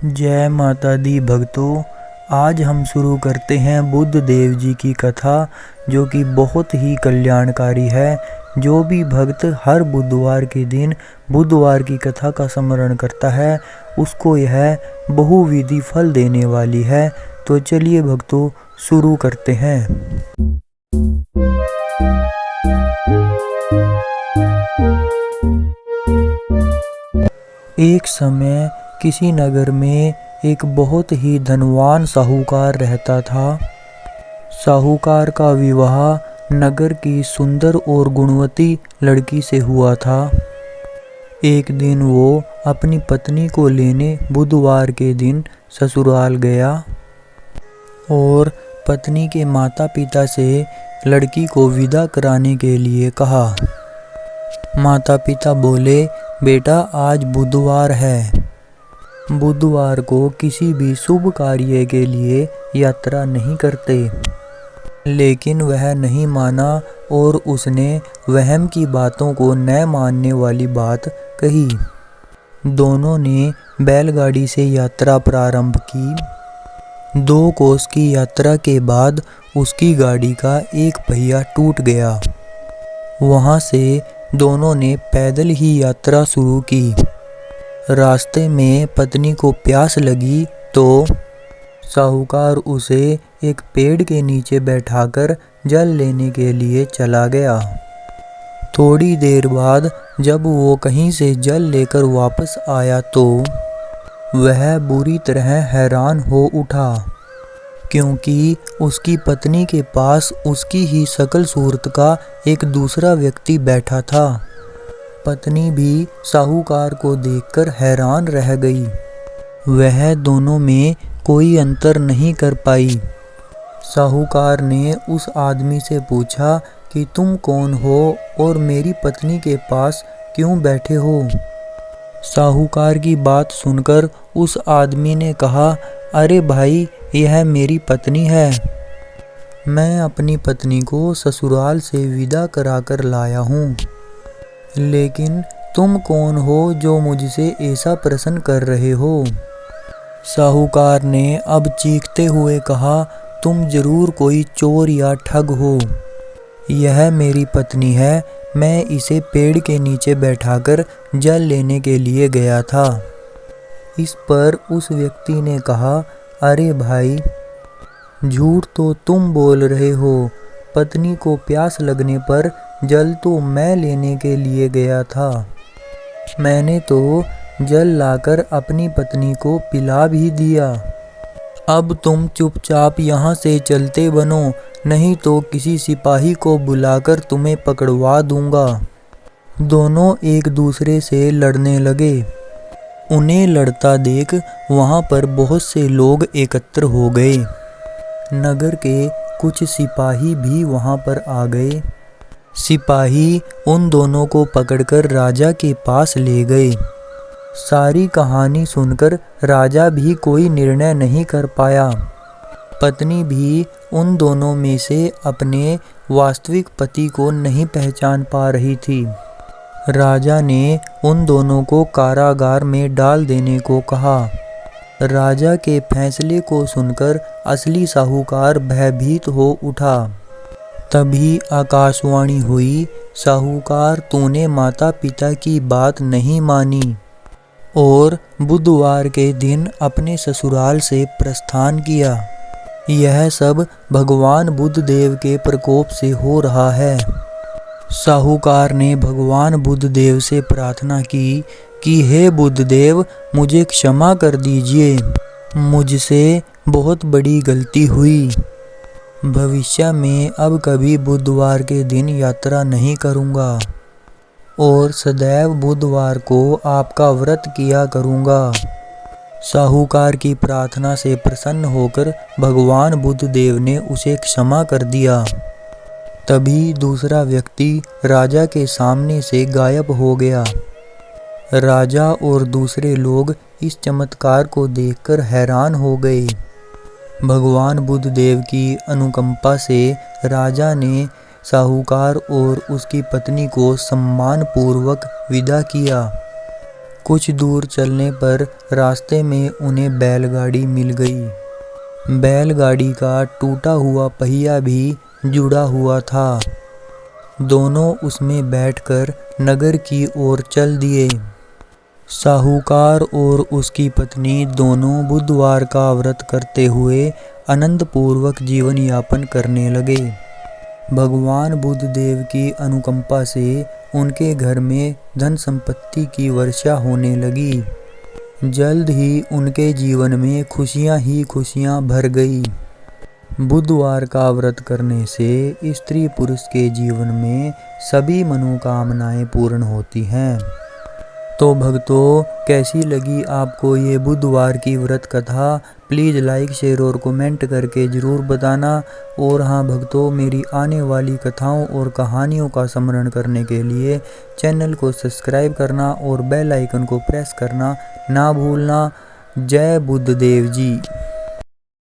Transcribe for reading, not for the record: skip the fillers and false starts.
जय माता दी भक्तों। आज हम शुरू करते हैं बुद्ध देव जी की कथा, जो कि बहुत ही कल्याणकारी है। जो भी भक्त हर बुधवार के दिन बुधवार की कथा का स्मरण करता है, उसको यह बहुविधि फल देने वाली है। तो चलिए भक्तों, शुरू करते हैं। एक समय किसी नगर में एक बहुत ही धनवान साहूकार रहता था। साहूकार का विवाह नगर की सुंदर और गुणवती लड़की से हुआ था। एक दिन वो अपनी पत्नी को लेने बुधवार के दिन ससुराल गया और पत्नी के माता पिता से लड़की को विदा कराने के लिए कहा। माता पिता बोले, बेटा आज बुधवार है, बुधवार को किसी भी शुभ कार्य के लिए यात्रा नहीं करते। लेकिन वह नहीं माना और उसने वहम की बातों को न मानने वाली बात कही। दोनों ने बैलगाड़ी से यात्रा प्रारंभ की। 2 कोस की यात्रा के बाद उसकी गाड़ी का एक पहिया टूट गया। वहां से दोनों ने पैदल ही यात्रा शुरू की। रास्ते में पत्नी को प्यास लगी तो साहूकार उसे एक पेड़ के नीचे बैठाकर जल लेने के लिए चला गया। थोड़ी देर बाद जब वो कहीं से जल लेकर वापस आया तो वह बुरी तरह हैरान हो उठा, क्योंकि उसकी पत्नी के पास उसकी ही शकल सूरत का एक दूसरा व्यक्ति बैठा था। पत्नी भी साहूकार को देखकर हैरान रह गई। वह दोनों में कोई अंतर नहीं कर पाई। साहूकार ने उस आदमी से पूछा कि तुम कौन हो और मेरी पत्नी के पास क्यों बैठे हो? साहूकार की बात सुनकर उस आदमी ने कहा, अरे भाई, यह मेरी पत्नी है। मैं अपनी पत्नी को ससुराल से विदा कराकर लाया हूँ। लेकिन तुम कौन हो जो मुझसे ऐसा प्रश्न कर रहे हो? साहूकार ने अब चीखते हुए कहा, तुम जरूर कोई चोर या ठग हो। यह मेरी पत्नी है, मैं इसे पेड़ के नीचे बैठाकर जल लेने के लिए गया था। इस पर उस व्यक्ति ने कहा, अरे भाई, झूठ तो तुम बोल रहे हो। पत्नी को प्यास लगने पर जल तो मैं लेने के लिए गया था। मैंने तो जल लाकर अपनी पत्नी को पिला भी दिया। अब तुम चुपचाप यहाँ से चलते बनो, नहीं तो किसी सिपाही को बुलाकर तुम्हें पकड़वा दूंगा। दोनों एक दूसरे से लड़ने लगे। उन्हें लड़ता देख वहाँ पर बहुत से लोग एकत्र हो गए। नगर के कुछ सिपाही भी वहाँ पर आ गए। सिपाही उन दोनों को पकड़कर राजा के पास ले गए। सारी कहानी सुनकर राजा भी कोई निर्णय नहीं कर पाया। पत्नी भी उन दोनों में से अपने वास्तविक पति को नहीं पहचान पा रही थी। राजा ने उन दोनों को कारागार में डाल देने को कहा। राजा के फैसले को सुनकर असली साहूकार भयभीत हो उठा। तभी आकाशवाणी हुई, साहूकार, तूने माता पिता की बात नहीं मानी और बुधवार के दिन अपने ससुराल से प्रस्थान किया। यह सब भगवान बुद्ध देव के प्रकोप से हो रहा है। साहूकार ने भगवान बुद्ध देव से प्रार्थना की कि हे बुद्ध देव, मुझे क्षमा कर दीजिए। मुझसे बहुत बड़ी गलती हुई। भविष्य में अब कभी बुधवार के दिन यात्रा नहीं करूँगा और सदैव बुधवार को आपका व्रत किया करूँगा। साहूकार की प्रार्थना से प्रसन्न होकर भगवान बुद्ध देव ने उसे क्षमा कर दिया। तभी दूसरा व्यक्ति राजा के सामने से गायब हो गया। राजा और दूसरे लोग इस चमत्कार को देखकर हैरान हो गए। भगवान बुद्ध देव की अनुकंपा से राजा ने साहूकार और उसकी पत्नी को सम्मान पूर्वक विदा किया कुछ दूर चलने पर रास्ते में उन्हें बैलगाड़ी मिल गई। बैलगाड़ी का टूटा हुआ पहिया भी जुड़ा हुआ था। दोनों उसमें बैठकर नगर की ओर चल दिए। साहूकार और उसकी पत्नी दोनों बुधवार का व्रत करते हुए आनंदपूर्वक जीवन यापन करने लगे। भगवान बुद्ध देव की अनुकंपा से उनके घर में धन संपत्ति की वर्षा होने लगी। जल्द ही उनके जीवन में खुशियां ही खुशियां भर गई। बुधवार का व्रत करने से स्त्री पुरुष के जीवन में सभी मनोकामनाएं पूर्ण होती हैं। तो भक्तों, कैसी लगी आपको ये बुधवार की व्रत कथा? प्लीज़ लाइक, शेयर और कमेंट करके ज़रूर बताना। और हाँ भक्तों, मेरी आने वाली कथाओं और कहानियों का स्मरण करने के लिए चैनल को सब्सक्राइब करना और बेल आइकन को प्रेस करना ना भूलना। जय बुद्ध देव जी।